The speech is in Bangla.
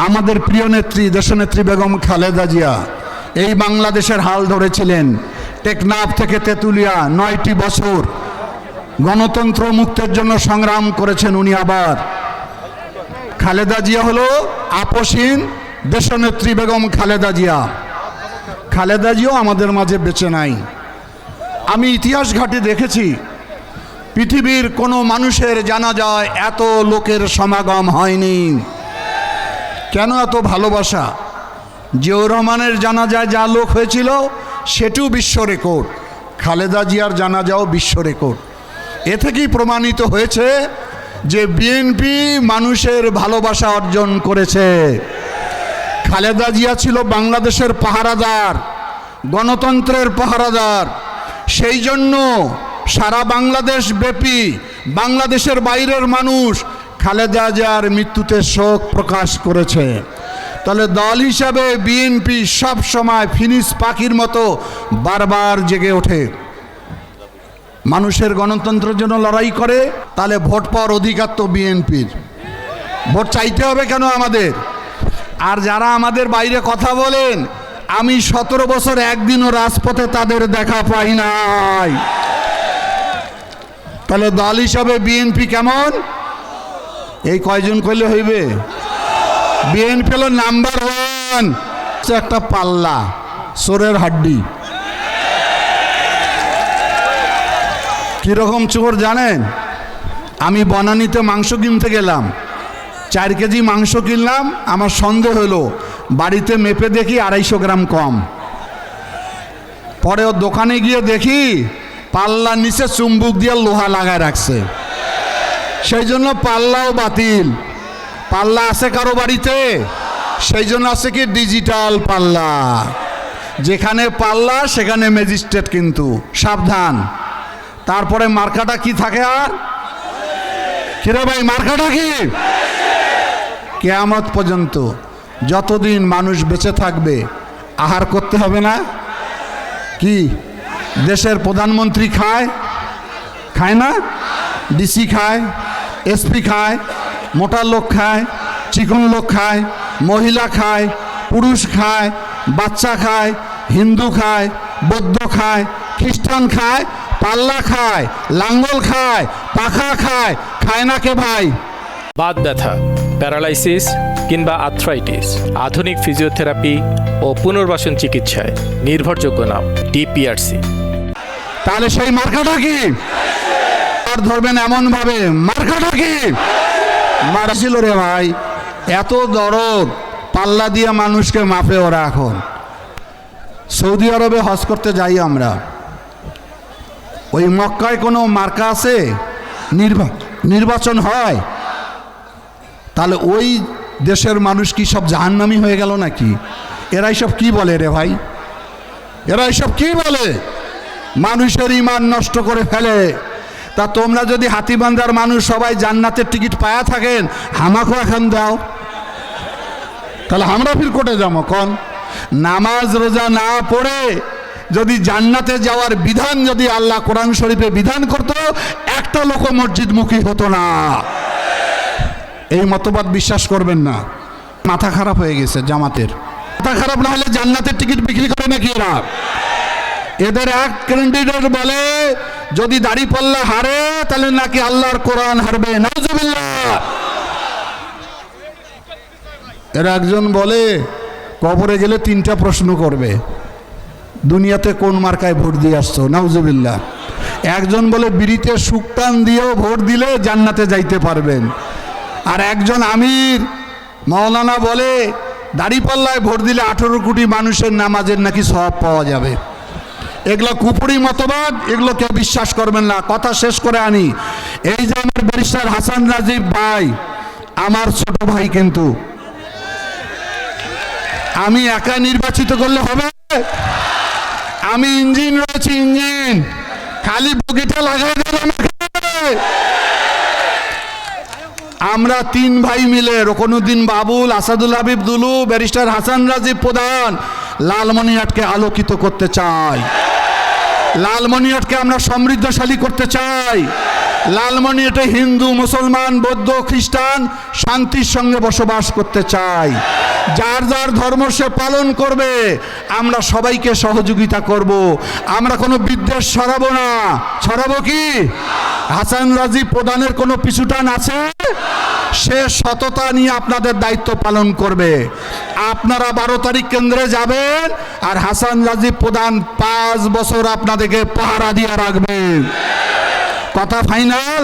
আমাদের প্রিয় নেত্রী দেশনেত্রী বেগম খালেদা জিয়া এই বাংলাদেশের হাল ধরেছিলেন। টেকনাফ থেকে তেঁতুলিয়া 9টি বছর গণতন্ত্র মুক্তের জন্য সংগ্রাম করেছেন উনি। আবার খালেদা জিয়া হলো আপসহীন দেশনেত্রী বেগম খালেদা জিয়া। খালেদা জিয়াও আমাদের মাঝে বেঁচে নাই। আমি ইতিহাস ঘাটে দেখেছি পৃথিবীর কোনো মানুষের জানাজায় এত লোকের সমাগম হয়নি। কেন এত ভালোবাসা? জিয়াউর রহমানের জানাজায় যা লোক হয়েছিল সেটিও বিশ্ব রেকর্ড, খালেদা জিয়ার জানাজাও বিশ্ব রেকর্ড। এ থেকেই প্রমাণিত হয়েছে যে বিএনপি মানুষের ভালোবাসা অর্জন করেছে। খালেদা জিয়া ছিল বাংলাদেশের পাহারাদার, গণতন্ত্রের পাহারাদার। সেই জন্য সারা বাংলাদেশ ব্যাপী বাংলাদেশের বাইরের মানুষ খালেদা জিয়ার মৃত্যুতে শোক প্রকাশ করেছে। তাহলে দল হিসাবে বিএনপি সব সময় ফিনিক্স পাখির মতো বারবার জেগে ওঠে, মানুষের গণতন্ত্রের জন্য লড়াই করে। তাহলে ভোট পাওয়ার অধিকার তো বিএনপির, ভোট চাইতে হবে কেন আমাদের? আর যারা আমাদের বাইরে কথা বলেন, আমি 17 বছর একদিনও রাজপথে তাদের দেখা পাই নাই। তাহলে দল হিসাবে বিএনপি কেমন? এই কয়জন কইলে হইবে? বিএনপি হলো নাম্বার 1, একটা পাল্লা, চোরের হাড্ডি। কিরকম চোর জানেন? আমি বনানীতে মাংস কিনতে গেলাম, 4 কেজি মাংস কিনলাম। আমার সন্দেহ হলো, বাড়িতে মেপে দেখি 250 গ্রাম কম। পরে ও দোকানে গিয়ে দেখি পাল্লার নিচে চুম্বুক দিয়ে লোহা লাগায় রাখছে। সেই জন্য পাল্লাও বাতিল। পাল্লা আছে কারো বাড়িতে? সেই জন্য আছে কি ডিজিটাল পাল্লা। যেখানে পাল্লা সেখানে ম্যাজিস্ট্রেট, কিন্তু সাবধান। তারপরে মার্কাটা কি থাকে? আর কিরে ভাই, মার্কাটা কি? কিয়ামত পর্যন্ত যতদিন মানুষ বেঁচে থাকবে আহার করতে হবে না? কি দেশের প্রধানমন্ত্রী খায়? খায় না? ডিসি খায়, এসপি খায়, মোটা লোক খায়, চিকন লোক খায়, মহিলা খায়, পুরুষ খায়, বাচ্চা খায়, হিন্দু খায়, বৌদ্ধ খায়, খ্রিস্টান খায়, পাল্লা খায়, লাঙ্গল খায়, পাখা খায়। খায় না কে ভাই? বাত ব্যথা, প্যারালাইসিস কিংবা আর্থ্রাইটিস, আধুনিক ফিজিওথেরাপি ও পুনর্বাসন চিকিৎসায় নির্ভরযোগ্য নাম ডিপিআরসি। তাহলে সেই মার্কাটা কি? আর ধরবেন এমন ভাবে, মার্কাটা কি? মারাছিল রে ভাই, এত দরদ, পাল্লা দিয়ে মানুষকে মাপে ওরা। এখন সৌদি আরবে হজ করতে যাই আমরা, ওই মক্কায় কোনো মার্কা আছে? নির্বাচন হয়? তাহলে ওই দেশের মানুষ কি সব জাহান্নামী হয়ে গেল নাকি? এরাই সব কি বলে রে ভাই? এরাই সব কি বলে? মানুষের ঈমান নষ্ট করে ফেলে। তা তোমরা যদি হাতিবান্ধার মানুষ সবাই জান্নাতের টিকিট পায়া থাকেন, আমাকেও এখন দাও, তাহলে আমরা ফির কোটে যাবো কোন? নামাজ রোজা না পড়ে যদি জান্নাতে যাওয়ার বিধান যদি আল্লাহ কোরআন শরীফে বিধান করত, একটা লোক মসজিদমুখী হতো না। এই মতবাদ বিশ্বাস করবেন না। মাথা খারাপ হয়ে গেছে জামাতের। মাথা খারাপ না হলে জান্নাতের টিকিট বিক্রি করে নাকি এরা? এদের এক ক্যান্ডিডেট বলে যদি দাড়িপাল্লা হারে তাহলে নাকি আল্লাহর কোরআন হারবে। নাউজুবিল্লাহ। এর একজন বলে কবরে গেলে 3টা প্রশ্ন করবে, দুনিয়াতে কোন মার্কায় ভোট দিয়ে আসছো? নাউজুবিল্লাহ। একজন বলে বিড়িতে সুকটান দিয়েও ভোট দিলে জান্নাতে যাইতে পারবেন। আর একজন আমির মাওলানা বলে দাড়িপাল্লায় ভোট দিলে 18 কোটি মানুষের নামাজের নাকি সওয়াব পাওয়া যাবে। এগুলো কুপুরি মতবাদ, এগুলো কেউ বিশ্বাস করবেন না। কথা শেষ করে আনি, এই যে আমার ব্যারিস্টার হাসান রাজীব ভাই, আমার ছোট ভাই, কিন্তু আমি একা নির্বাচিত করলে হবে? আমি ইঞ্জিন রয়েছি, ইঞ্জিন, খালি বগিটা লাগাই দেন আমাকে। আমরা 3 ভাই মিলে, রকনুদ্দিন বাবুল, আসাদুল হাবিব দুলু, ব্যারিস্টার হাসান রাজীব প্রধান, লালমনিরহাটকে আলোকিত করতে চাই। লালমনিরহাটকে আমরা সমৃদ্ধশালী করতে চাই। লালমনিরহাটে হিন্দু, মুসলমান, বৌদ্ধ, খ্রিস্টান শান্তির সঙ্গে বসবাস করতে চায়। যার যার ধর্ম সে পালন করবে, আমরা সবাইকে সহযোগিতা করব। আমরা কোনো বিদ্বেষ ছড়াবো না। ছড়াবো কি? হাসান রাজি প্রধানের কোনো পিছুটান আছে? সে সততা নিয়ে আপনাদের দায়িত্ব পালন করবে। আপনারা 12 তারিখ কেন্দ্রে যাবেন, আর হাসান রাজি প্রধান 5 বছর আপনাদেরকে পাহারা দিয়ে রাখবেন। কথা ফাইনাল।